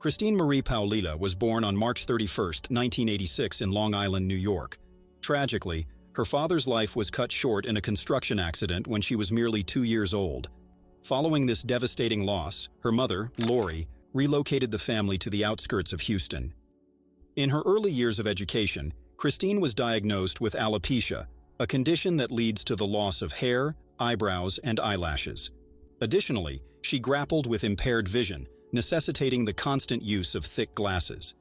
Christine Marie Paolilla was born on March 31, 1986 in Long Island, New York. Tragically, her father's life was cut short in a construction accident when she was merely 2 years old. Following this devastating loss, her mother, Lori, relocated the family to the outskirts of Houston. In her early years of education, Christine was diagnosed with alopecia, a condition that leads to the loss of hair, eyebrows, and eyelashes. Additionally, she grappled with impaired vision, necessitating the constant use of thick glasses.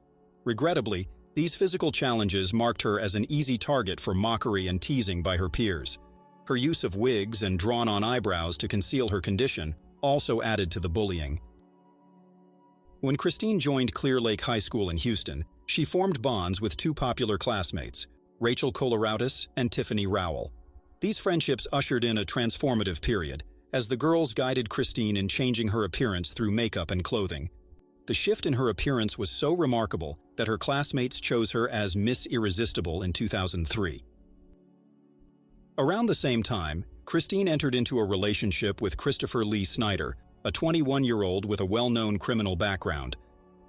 Regrettably, these physical challenges marked her as an easy target for mockery and teasing by her peers. Her use of wigs and drawn-on eyebrows to conceal her condition also added to the bullying. When Christine joined Clear Lake High School in Houston, she formed bonds with two popular classmates, Rachel Coloroutis and Tiffany Rowell. These friendships ushered in a transformative period, as the girls guided Christine in changing her appearance through makeup and clothing. The shift in her appearance was so remarkable that her classmates chose her as Miss Irresistible in 2003. Around the same time, Christine entered into a relationship with Christopher Lee Snider, a 21-year-old with a well-known criminal background.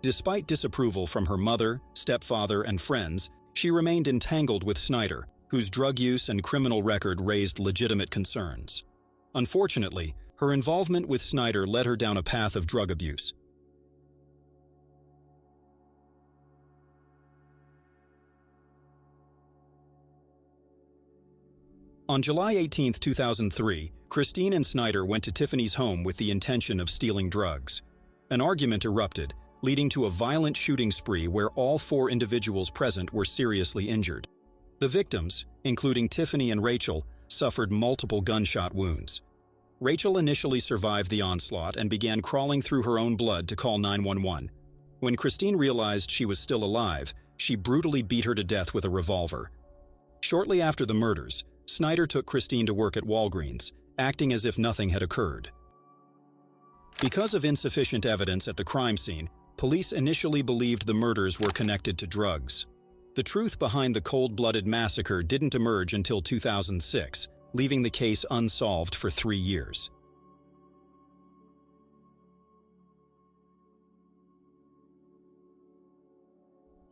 Despite disapproval from her mother, stepfather, and friends, she remained entangled with Snider, whose drug use and criminal record raised legitimate concerns. Unfortunately, her involvement with Snider led her down a path of drug abuse. On July 18, 2003, Christine and Snider went to Tiffany's home with the intention of stealing drugs. An argument erupted, leading to a violent shooting spree where all four individuals present were seriously injured. The victims, including Tiffany and Rachel, suffered multiple gunshot wounds. Rachel initially survived the onslaught and began crawling through her own blood to call 911. When Christine realized she was still alive, she brutally beat her to death with a revolver. Shortly after the murders, Snider took Christine to work at Walgreens, acting as if nothing had occurred. Because of insufficient evidence at the crime scene, police initially believed the murders were connected to drugs. The truth behind the cold-blooded massacre didn't emerge until 2006, leaving the case unsolved for 3 years.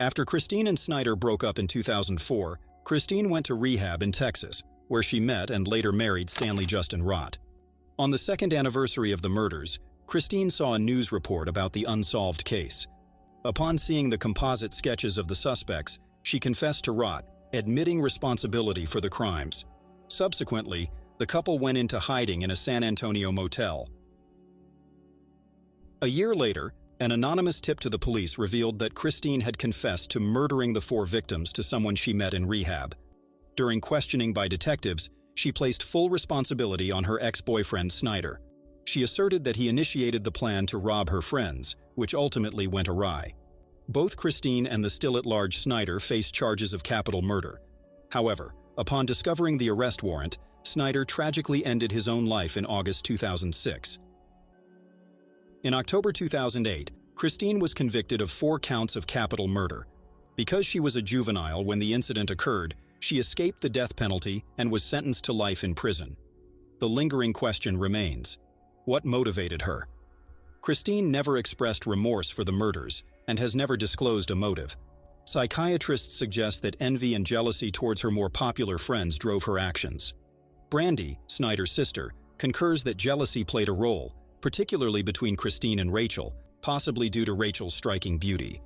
After Christine and Snider broke up in 2004, Christine went to rehab in Texas, where she met and later married Stanley Justin Rott. On the second anniversary of the murders, Christine saw a news report about the unsolved case. Upon seeing the composite sketches of the suspects, she confessed to Rott, admitting responsibility for the crimes. Subsequently, the couple went into hiding in a San Antonio motel. A year later, an anonymous tip to the police revealed that Christine had confessed to murdering the four victims to someone she met in rehab. During questioning by detectives, she placed full responsibility on her ex-boyfriend Snider. She asserted that he initiated the plan to rob her friends, which ultimately went awry. Both Christine and the still-at-large Snider faced charges of capital murder. However, upon discovering the arrest warrant, Snider tragically ended his own life in August 2006. In October 2008, Christine was convicted of 4 counts of capital murder. Because she was a juvenile when the incident occurred, she escaped the death penalty and was sentenced to life in prison. The lingering question remains: what motivated her? Christine never expressed remorse for the murders and has never disclosed a motive. Psychiatrists suggest that envy and jealousy towards her more popular friends drove her actions. Brandy, Snider's sister, concurs that jealousy played a role, particularly between Christine and Rachel, possibly due to Rachel's striking beauty.